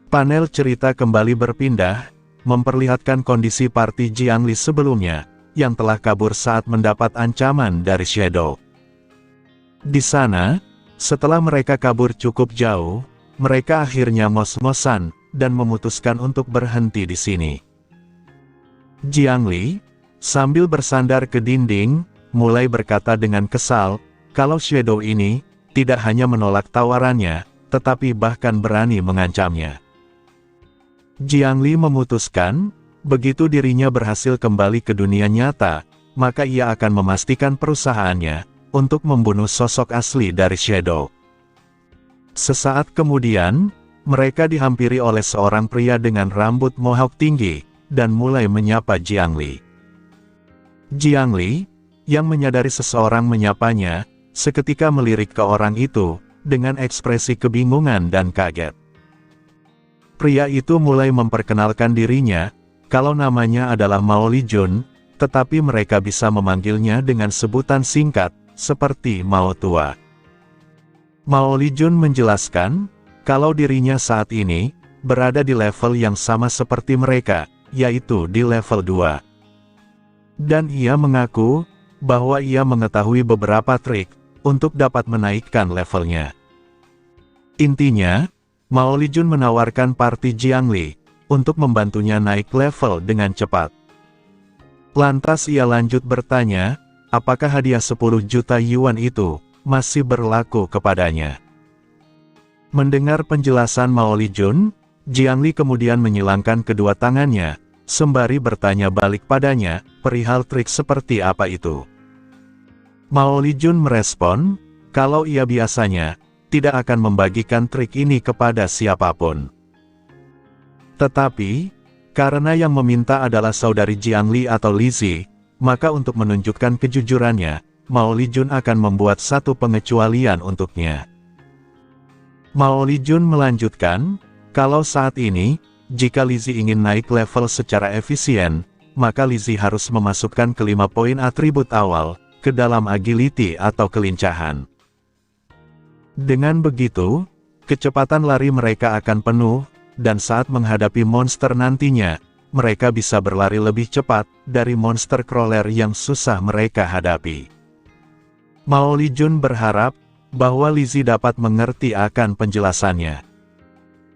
Panel cerita kembali berpindah, memperlihatkan kondisi party Jiangli sebelumnya, yang telah kabur saat mendapat ancaman dari Shadow. Di sana, setelah mereka kabur cukup jauh, mereka akhirnya ngos-ngosan, dan memutuskan untuk berhenti di sini. Jiangli, sambil bersandar ke dinding, mulai berkata dengan kesal, kalau Shadow ini, tidak hanya menolak tawarannya, tetapi bahkan berani mengancamnya. Jiangli memutuskan, begitu dirinya berhasil kembali ke dunia nyata, maka ia akan memastikan perusahaannya, untuk membunuh sosok asli dari Shadow. Sesaat kemudian, mereka dihampiri oleh seorang pria dengan rambut mohawk tinggi, dan mulai menyapa Jiangli. Jiangli, yang menyadari seseorang menyapanya, seketika melirik ke orang itu, dengan ekspresi kebingungan dan kaget. Pria itu mulai memperkenalkan dirinya, kalau namanya adalah Mao Lijun, tetapi mereka bisa memanggilnya dengan sebutan singkat, seperti Mao Tua. Mao Lijun menjelaskan, kalau dirinya saat ini, berada di level yang sama seperti mereka, yaitu di level 2. Dan ia mengaku, bahwa ia mengetahui beberapa trik, untuk dapat menaikkan levelnya. Intinya, Mao Lijun menawarkan party Jiangli, untuk membantunya naik level dengan cepat. Lantas ia lanjut bertanya, apakah hadiah 10 juta yuan itu, masih berlaku kepadanya. Mendengar penjelasan Mao Lijun, Jiangli kemudian menyilangkan kedua tangannya, sembari bertanya balik padanya, perihal trik seperti apa itu. Mao Lijun merespon, kalau ia biasanya, tidak akan membagikan trik ini kepada siapapun. Tetapi, karena yang meminta adalah saudari Jiangli atau Lizzie, maka untuk menunjukkan kejujurannya, Mao Lijun akan membuat satu pengecualian untuknya. Mao Lijun melanjutkan, kalau saat ini, jika Lizzie ingin naik level secara efisien, maka Lizzie harus memasukkan ke-5 poin atribut awal, ke dalam agility atau kelincahan. Dengan begitu, kecepatan lari mereka akan penuh, dan saat menghadapi monster nantinya, mereka bisa berlari lebih cepat dari monster crawler yang susah mereka hadapi. Mao Lijun berharap bahwa Lizzie dapat mengerti akan penjelasannya.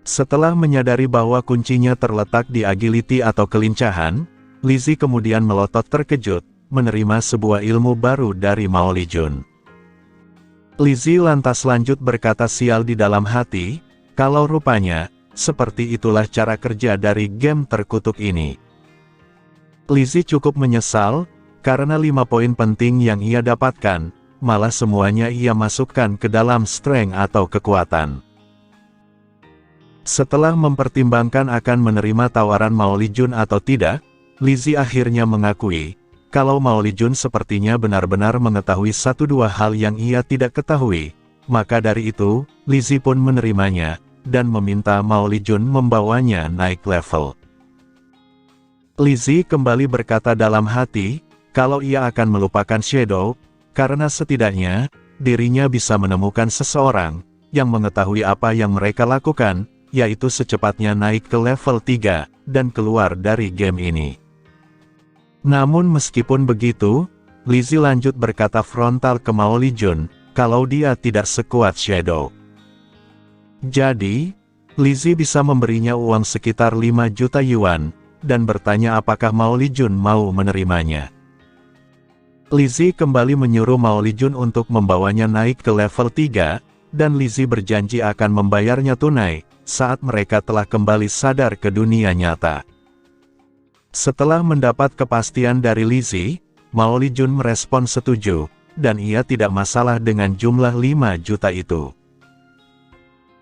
Setelah menyadari bahwa kuncinya terletak di agility atau kelincahan, Lizzie kemudian melotot terkejut, menerima sebuah ilmu baru dari Mao Lijun. Lizzie lantas lanjut berkata sial di dalam hati, kalau rupanya, seperti itulah cara kerja dari game terkutuk ini. Lizzie cukup menyesal, karena 5 poin penting yang ia dapatkan, malah semuanya ia masukkan ke dalam strength atau kekuatan. Setelah mempertimbangkan akan menerima tawaran Mao Lijun atau tidak, Lizzie akhirnya mengakui, kalau Mao Lijun sepertinya benar-benar mengetahui 1-2 hal yang ia tidak ketahui, maka dari itu, Lizzie pun menerimanya, dan meminta Mao Lijun membawanya naik level. Lizzie kembali berkata dalam hati, kalau ia akan melupakan Shadow, karena setidaknya, dirinya bisa menemukan seseorang, yang mengetahui apa yang mereka lakukan, yaitu secepatnya naik ke level 3, dan keluar dari game ini. Namun meskipun begitu, Lizzie lanjut berkata frontal ke Mao Lijun, kalau dia tidak sekuat Shadow. Jadi, Lizzie bisa memberinya uang sekitar 5 juta yuan, dan bertanya apakah Mao Lijun mau menerimanya. Lizzie kembali menyuruh Mao Lijun untuk membawanya naik ke level 3, dan Lizzie berjanji akan membayarnya tunai, saat mereka telah kembali sadar ke dunia nyata. Setelah mendapat kepastian dari Lizzie, Mao Lijun merespon setuju, dan ia tidak masalah dengan jumlah 5 juta itu.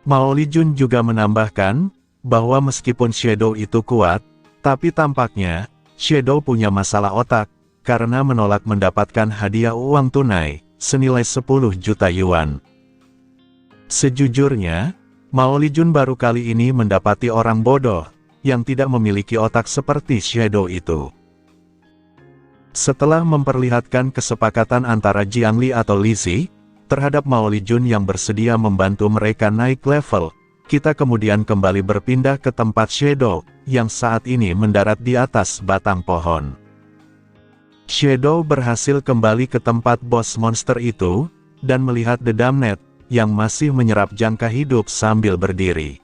Mao Lijun juga menambahkan, bahwa meskipun Shadow itu kuat, tapi tampaknya, Shadow punya masalah otak, karena menolak mendapatkan hadiah uang tunai, senilai 10 juta yuan. Sejujurnya, Mao Lijun baru kali ini mendapati orang bodoh, yang tidak memiliki otak seperti Shadow itu. Setelah memperlihatkan kesepakatan antara Jiangli atau Lizzie, terhadap Mao Lijun yang bersedia membantu mereka naik level, kita kemudian kembali berpindah ke tempat Shadow, yang saat ini mendarat di atas batang pohon. Shadow berhasil kembali ke tempat bos monster itu, dan melihat The Damned, yang masih menyerap jangka hidup sambil berdiri.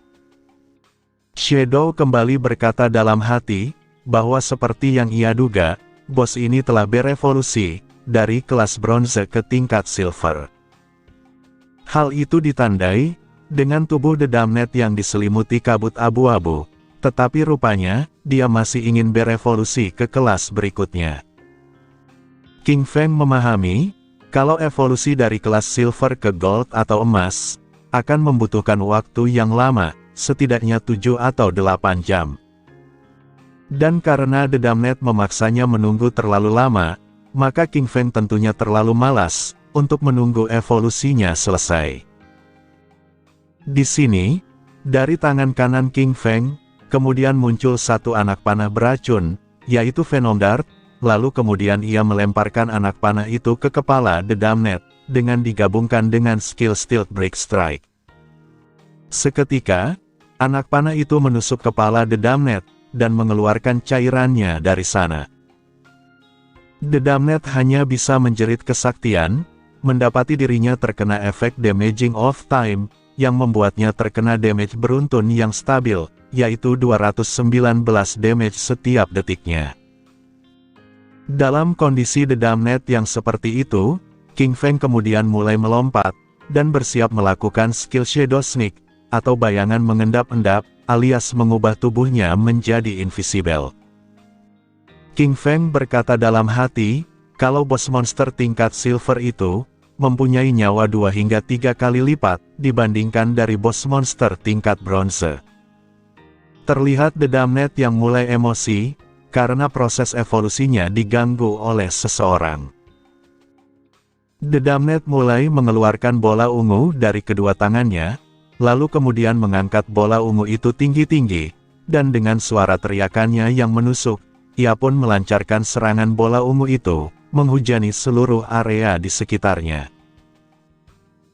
Shadow kembali berkata dalam hati, bahwa seperti yang ia duga, bos ini telah berevolusi, dari kelas bronze ke tingkat silver. Hal itu ditandai, dengan tubuh The Damned yang diselimuti kabut abu-abu, tetapi rupanya, dia masih ingin berevolusi ke kelas berikutnya. King Feng memahami, kalau evolusi dari kelas silver ke gold atau emas, akan membutuhkan waktu yang lama, setidaknya 7 atau 8 jam. Dan karena The Damned memaksanya menunggu terlalu lama, maka King Feng tentunya terlalu malas, untuk menunggu evolusinya selesai. Di sini, dari tangan kanan King Feng, kemudian muncul satu anak panah beracun, yaitu Venom Dart. Lalu kemudian ia melemparkan anak panah itu ke kepala The Damned, dengan digabungkan dengan skill Stealth Break Strike. Seketika, anak panah itu menusuk kepala The Damned, dan mengeluarkan cairannya dari sana. The Damned hanya bisa menjerit kesaktian, mendapati dirinya terkena efek Damaging of Time, yang membuatnya terkena damage beruntun yang stabil, yaitu 219 damage setiap detiknya. Dalam kondisi The Damned yang seperti itu, King Feng kemudian mulai melompat, dan bersiap melakukan skill Shadow Sneak, atau bayangan mengendap-endap, alias mengubah tubuhnya menjadi invisible. King Feng berkata dalam hati, kalau bos monster tingkat silver itu, mempunyai nyawa 2 hingga 3 kali lipat, dibandingkan dari bos monster tingkat bronze. Terlihat The Damned yang mulai emosi, karena proses evolusinya diganggu oleh seseorang. The Damned mulai mengeluarkan bola ungu dari kedua tangannya, lalu kemudian mengangkat bola ungu itu tinggi-tinggi, dan dengan suara teriakannya yang menusuk, ia pun melancarkan serangan bola ungu itu, menghujani seluruh area di sekitarnya.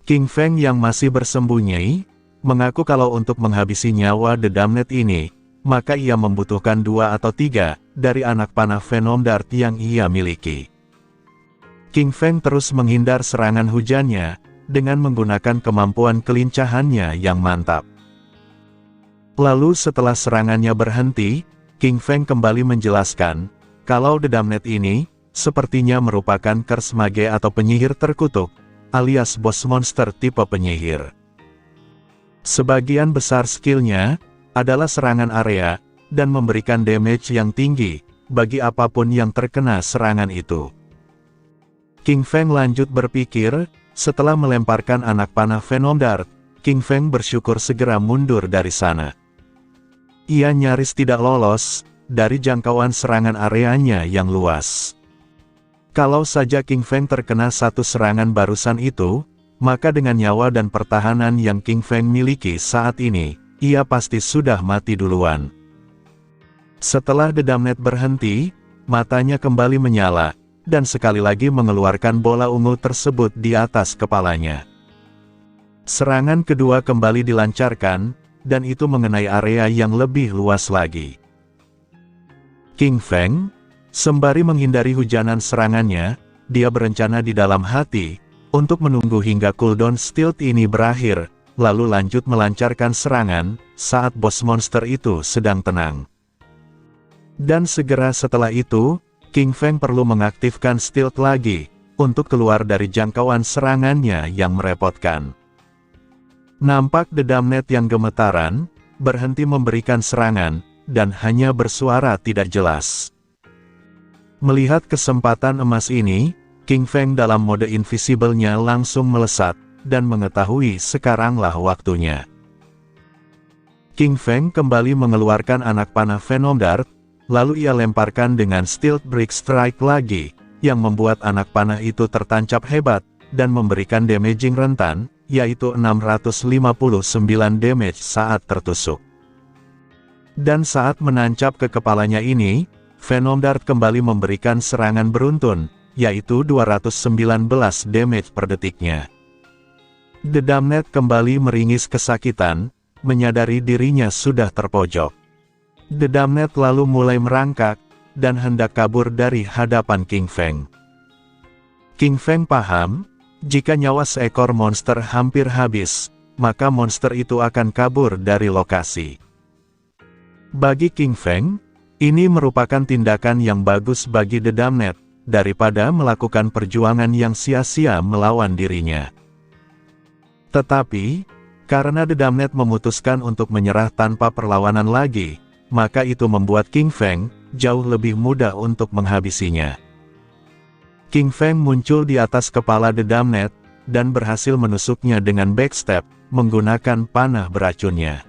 King Feng yang masih bersembunyi, mengaku kalau untuk menghabisi nyawa The Damned ini, maka ia membutuhkan 2 atau 3, dari anak panah Venom Dart yang ia miliki. King Feng terus menghindar serangan hujannya, dengan menggunakan kemampuan kelincahannya yang mantap. Lalu setelah serangannya berhenti, King Feng kembali menjelaskan, kalau The Damned ini, sepertinya merupakan curse mage atau penyihir terkutuk, alias bos monster tipe penyihir. Sebagian besar skillnya, adalah serangan area, dan memberikan damage yang tinggi, bagi apapun yang terkena serangan itu. King Feng lanjut berpikir, setelah melemparkan anak panah Venom Dart, King Feng bersyukur segera mundur dari sana. Ia nyaris tidak lolos, dari jangkauan serangan areanya yang luas. Kalau saja King Feng terkena satu serangan barusan itu, maka dengan nyawa dan pertahanan yang King Feng miliki saat ini, ia pasti sudah mati duluan. Setelah The Damned berhenti, matanya kembali menyala, dan sekali lagi mengeluarkan bola ungu tersebut di atas kepalanya. Serangan kedua kembali dilancarkan, dan itu mengenai area yang lebih luas lagi. King Feng, sembari menghindari hujanan serangannya, dia berencana di dalam hati, untuk menunggu hingga cooldown stealth ini berakhir, lalu lanjut melancarkan serangan, saat bos monster itu sedang tenang. Dan segera setelah itu, King Feng perlu mengaktifkan stealth lagi, untuk keluar dari jangkauan serangannya yang merepotkan. Nampak The Damned yang gemetaran, berhenti memberikan serangan, dan hanya bersuara tidak jelas. Melihat kesempatan emas ini, King Feng dalam mode invisible-nya langsung melesat, dan mengetahui sekaranglah waktunya. King Feng kembali mengeluarkan anak panah Venom Dart, lalu ia lemparkan dengan Stealth Break Strike lagi, yang membuat anak panah itu tertancap hebat, dan memberikan damaging rentan, yaitu 659 damage saat tertusuk. Dan saat menancap ke kepalanya ini, Venom Dart kembali memberikan serangan beruntun, yaitu 219 damage per detiknya. The Damned kembali meringis kesakitan, menyadari dirinya sudah terpojok. The Damned lalu mulai merangkak, dan hendak kabur dari hadapan King Feng. King Feng paham, jika nyawa seekor monster hampir habis, maka monster itu akan kabur dari lokasi. Bagi King Feng, ini merupakan tindakan yang bagus bagi The Damned, daripada melakukan perjuangan yang sia-sia melawan dirinya. Tetapi, karena The Damned memutuskan untuk menyerah tanpa perlawanan lagi, maka itu membuat King Feng jauh lebih mudah untuk menghabisinya. King Feng muncul di atas kepala The Damned, dan berhasil menusuknya dengan backstep, menggunakan panah beracunnya.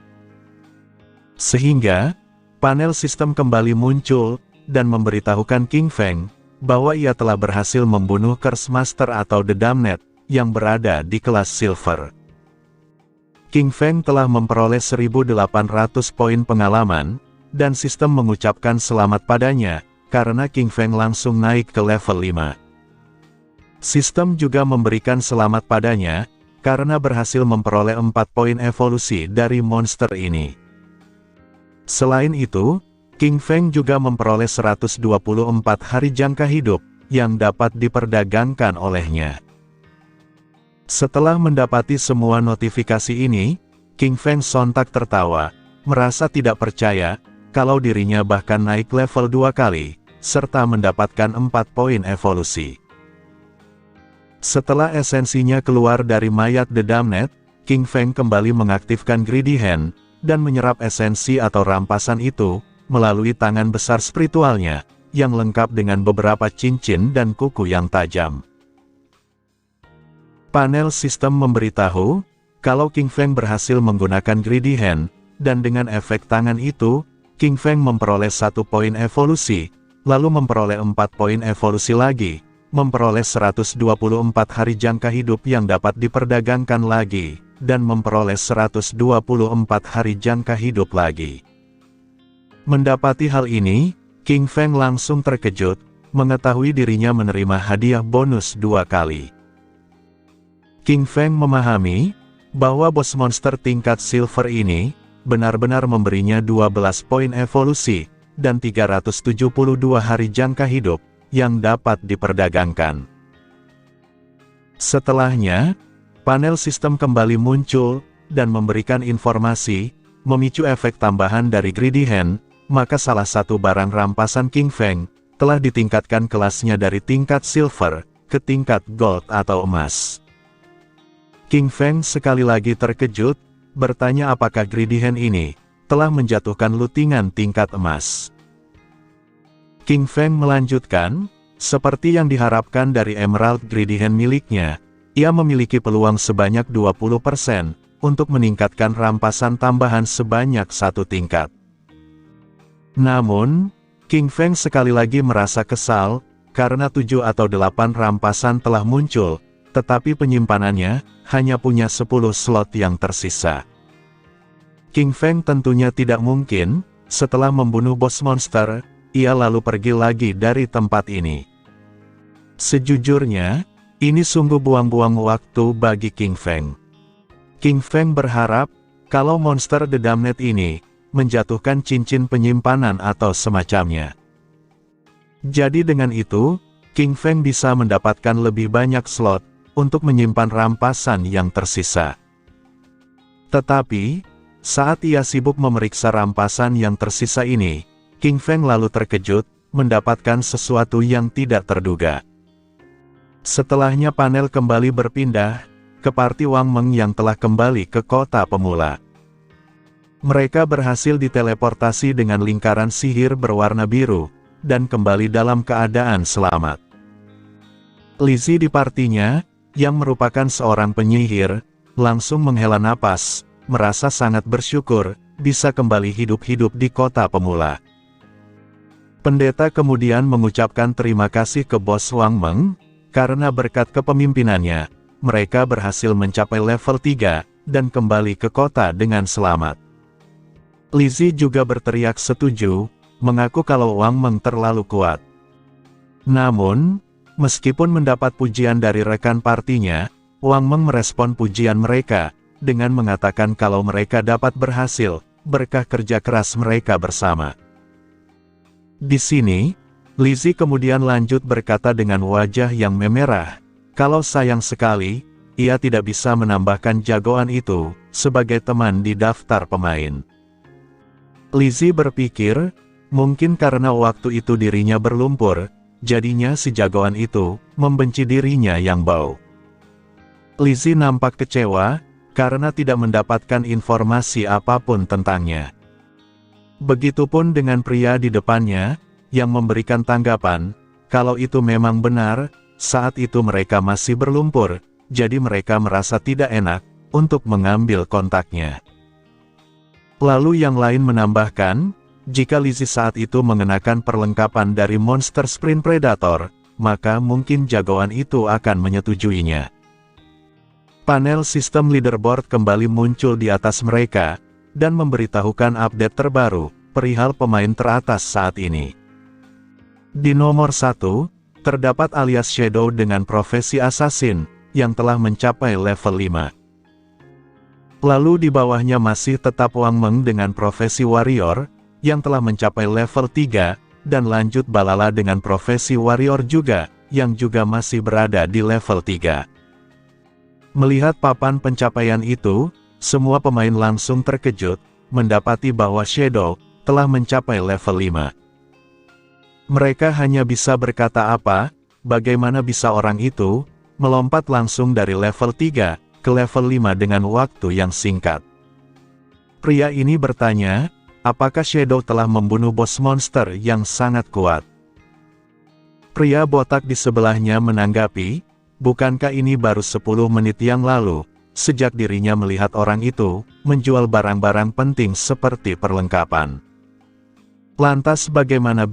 Sehingga, panel sistem kembali muncul, dan memberitahukan King Feng, bahwa ia telah berhasil membunuh Curse Master atau The Damned, yang berada di kelas Silver. King Feng telah memperoleh 1.800 poin pengalaman, dan sistem mengucapkan selamat padanya, karena King Feng langsung naik ke level 5. Sistem juga memberikan selamat padanya, karena berhasil memperoleh 4 poin evolusi dari monster ini. Selain itu, King Feng juga memperoleh 124 hari jangka hidup, yang dapat diperdagangkan olehnya. Setelah mendapati semua notifikasi ini, King Feng sontak tertawa, merasa tidak percaya, kalau dirinya bahkan naik level 2 kali, serta mendapatkan 4 poin evolusi. Setelah esensinya keluar dari mayat The Damned, King Feng kembali mengaktifkan Greedy Hand, dan menyerap esensi atau rampasan itu, melalui tangan besar spiritualnya, yang lengkap dengan beberapa cincin dan kuku yang tajam. Panel sistem memberitahu, kalau King Feng berhasil menggunakan Greedy Hand, dan dengan efek tangan itu, King Feng memperoleh 1 poin evolusi, lalu memperoleh 4 poin evolusi lagi, memperoleh 124 hari jangka hidup yang dapat diperdagangkan lagi, dan memperoleh 124 hari jangka hidup lagi. Mendapati hal ini, King Feng langsung terkejut, mengetahui dirinya menerima hadiah bonus 2 kali. King Feng memahami, bahwa bos monster tingkat silver ini, benar-benar memberinya 12 poin evolusi, dan 372 hari jangka hidup, yang dapat diperdagangkan. Setelahnya, panel sistem kembali muncul, dan memberikan informasi, memicu efek tambahan dari Greedy Hand, maka salah satu barang rampasan King Feng, telah ditingkatkan kelasnya dari tingkat silver, ke tingkat gold atau emas. King Feng sekali lagi terkejut, bertanya apakah Greedy Hand ini, telah menjatuhkan lutingan tingkat emas. King Feng melanjutkan, seperti yang diharapkan dari Emerald Greedy Hand miliknya, ia memiliki peluang sebanyak 20%, untuk meningkatkan rampasan tambahan sebanyak 1 tingkat. Namun, King Feng sekali lagi merasa kesal, karena 7 atau 8 rampasan telah muncul, tetapi penyimpanannya, hanya punya 10 slot yang tersisa. King Feng tentunya tidak mungkin, setelah membunuh bos monster, ia lalu pergi lagi dari tempat ini. Sejujurnya, ini sungguh buang-buang waktu bagi King Feng. King Feng berharap, kalau monster The Damned ini, menjatuhkan cincin penyimpanan atau semacamnya. Jadi dengan itu, King Feng bisa mendapatkan lebih banyak slot, untuk menyimpan rampasan yang tersisa. Tetapi, saat ia sibuk memeriksa rampasan yang tersisa ini, King Feng lalu terkejut, mendapatkan sesuatu yang tidak terduga. Setelahnya panel kembali berpindah, ke party Wang Meng yang telah kembali ke kota pemula. Mereka berhasil diteleportasi dengan lingkaran sihir berwarna biru, dan kembali dalam keadaan selamat. Lizzie di partinya, yang merupakan seorang penyihir, langsung menghela napas, merasa sangat bersyukur, bisa kembali hidup-hidup di kota pemula. Pendeta kemudian mengucapkan terima kasih ke bos Wang Meng, karena berkat kepemimpinannya, mereka berhasil mencapai level 3, dan kembali ke kota dengan selamat. Lizzie juga berteriak setuju, mengaku kalau Wang Meng terlalu kuat. Namun, meskipun mendapat pujian dari rekan partinya, Wang Meng merespon pujian mereka, dengan mengatakan kalau mereka dapat berhasil, berkah kerja keras mereka bersama. Di sini, Lizzie kemudian lanjut berkata dengan wajah yang memerah, kalau sayang sekali, ia tidak bisa menambahkan jagoan itu, sebagai teman di daftar pemain. Lizzie berpikir, mungkin karena waktu itu dirinya berlumpur, jadinya si jagoan itu, membenci dirinya yang bau. Lizzie nampak kecewa, karena tidak mendapatkan informasi apapun tentangnya. Begitupun dengan pria di depannya, yang memberikan tanggapan, kalau itu memang benar, saat itu mereka masih berlumpur, jadi mereka merasa tidak enak, untuk mengambil kontaknya. Lalu yang lain menambahkan, jika Lizzie saat itu mengenakan perlengkapan dari Monster Sprint Predator, maka mungkin jagoan itu akan menyetujuinya. Panel sistem leaderboard kembali muncul di atas mereka, dan memberitahukan update terbaru, perihal pemain teratas saat ini. Di nomor 1, terdapat alias Shadow dengan profesi assassin, yang telah mencapai level 5. Lalu di bawahnya masih tetap Wang Meng dengan profesi warrior, yang telah mencapai level 3, dan lanjut Balala dengan profesi warrior juga, yang juga masih berada di level 3. Melihat papan pencapaian itu, semua pemain langsung terkejut, mendapati bahwa Shadow telah mencapai level 5. Mereka hanya bisa berkata apa, bagaimana bisa orang itu melompat langsung dari level 3 ke level 5 dengan waktu yang singkat. Pria ini bertanya, apakah Shadow telah membunuh bos monster yang sangat kuat? Pria botak di sebelahnya menanggapi, bukankah ini baru 10 menit yang lalu, sejak dirinya melihat orang itu menjual barang-barang penting seperti perlengkapan. Lantas bagaimana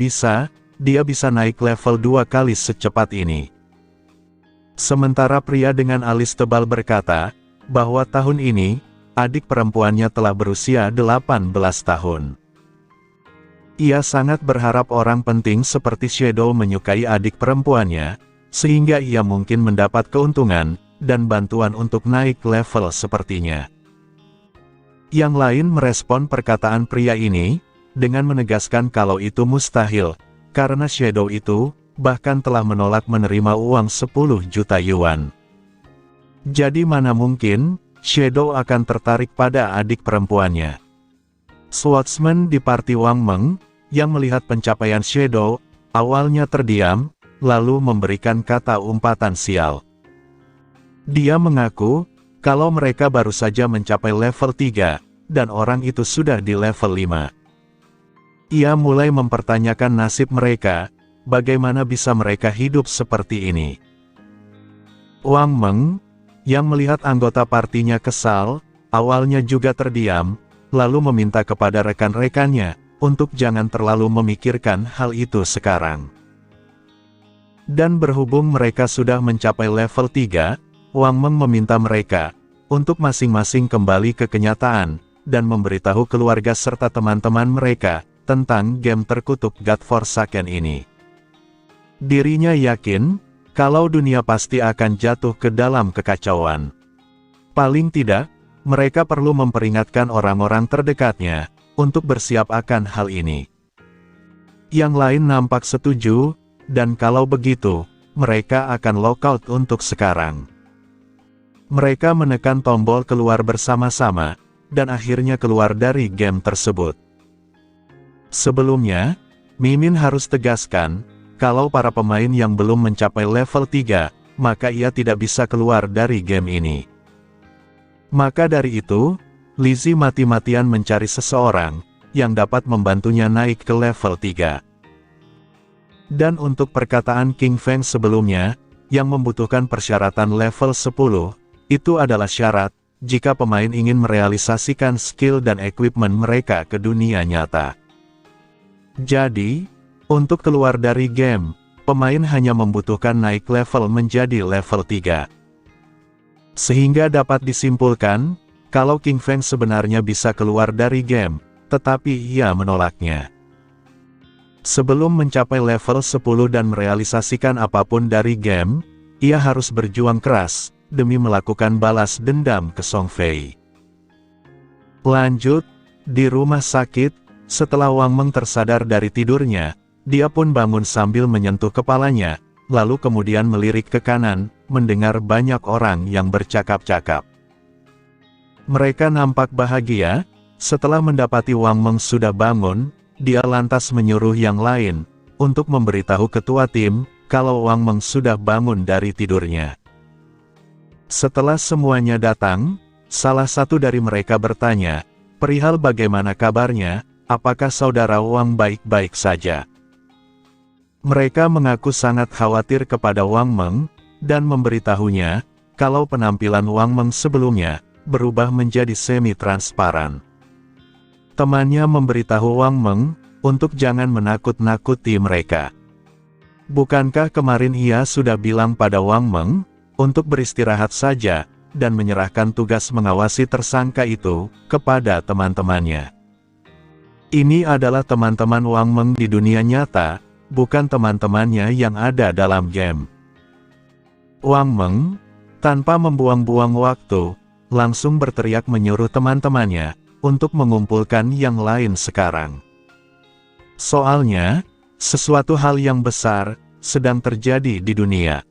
dia bisa naik level 2 kali secepat ini? Sementara pria dengan alis tebal berkata, bahwa tahun ini, adik perempuannya telah berusia 18 tahun. Ia sangat berharap orang penting seperti Shadow menyukai adik perempuannya, sehingga ia mungkin mendapat keuntungan, dan bantuan untuk naik level sepertinya. Yang lain merespon perkataan pria ini, dengan menegaskan kalau itu mustahil, karena Shadow itu, bahkan telah menolak menerima uang 10 juta yuan. Jadi mana mungkin, Shadow akan tertarik pada adik perempuannya. Swordsman di party Wang Meng, yang melihat pencapaian Shadow, awalnya terdiam, lalu memberikan kata umpatan sial. Dia mengaku, kalau mereka baru saja mencapai level 3, dan orang itu sudah di level 5. Ia mulai mempertanyakan nasib mereka, bagaimana bisa mereka hidup seperti ini. Wang Meng, yang melihat anggota partinya kesal, awalnya juga terdiam, lalu meminta kepada rekan-rekannya, untuk jangan terlalu memikirkan hal itu sekarang. Dan berhubung mereka sudah mencapai level 3, Wang Meng meminta mereka, untuk masing-masing kembali ke kenyataan, dan memberitahu keluarga serta teman-teman mereka, tentang game terkutuk Godforsaken ini. Dirinya yakin, kalau dunia pasti akan jatuh ke dalam kekacauan. Paling tidak, mereka perlu memperingatkan orang-orang terdekatnya, untuk bersiap akan hal ini. Yang lain nampak setuju, dan kalau begitu, mereka akan lockout untuk sekarang. Mereka menekan tombol keluar bersama-sama, dan akhirnya keluar dari game tersebut. Sebelumnya, Mimin harus tegaskan, kalau para pemain yang belum mencapai level 3, maka ia tidak bisa keluar dari game ini. Maka dari itu, Lizzie mati-matian mencari seseorang, yang dapat membantunya naik ke level 3. Dan untuk perkataan King Feng sebelumnya, yang membutuhkan persyaratan level 10, itu adalah syarat, jika pemain ingin merealisasikan skill dan equipment mereka ke dunia nyata. Jadi, untuk keluar dari game, pemain hanya membutuhkan naik level menjadi level 3. Sehingga dapat disimpulkan, kalau King Feng sebenarnya bisa keluar dari game, tetapi ia menolaknya. Sebelum mencapai level 10 dan merealisasikan apapun dari game, ia harus berjuang keras, demi melakukan balas dendam ke Song Fei. Lanjut, di rumah sakit, setelah Wang Meng tersadar dari tidurnya, dia pun bangun sambil menyentuh kepalanya, lalu kemudian melirik ke kanan, mendengar banyak orang yang bercakap-cakap. Mereka nampak bahagia. Setelah mendapati Wang Meng sudah bangun, dia lantas menyuruh yang lain untuk memberitahu ketua tim kalau Wang Meng sudah bangun dari tidurnya. Setelah semuanya datang, salah satu dari mereka bertanya, perihal bagaimana kabarnya, apakah saudara Wang baik-baik saja? Mereka mengaku sangat khawatir kepada Wang Meng, dan memberitahunya, kalau penampilan Wang Meng sebelumnya, berubah menjadi semi-transparan. Temannya memberitahu Wang Meng, untuk jangan menakut-nakuti mereka. Bukankah kemarin ia sudah bilang pada Wang Meng, untuk beristirahat saja, dan menyerahkan tugas mengawasi tersangka itu, kepada teman-temannya. Ini adalah teman-teman Wang Meng di dunia nyata, bukan teman-temannya yang ada dalam game. Wang Meng, tanpa membuang-buang waktu, langsung berteriak menyuruh teman-temannya, untuk mengumpulkan yang lain sekarang. Soalnya, sesuatu hal yang besar, sedang terjadi di dunia.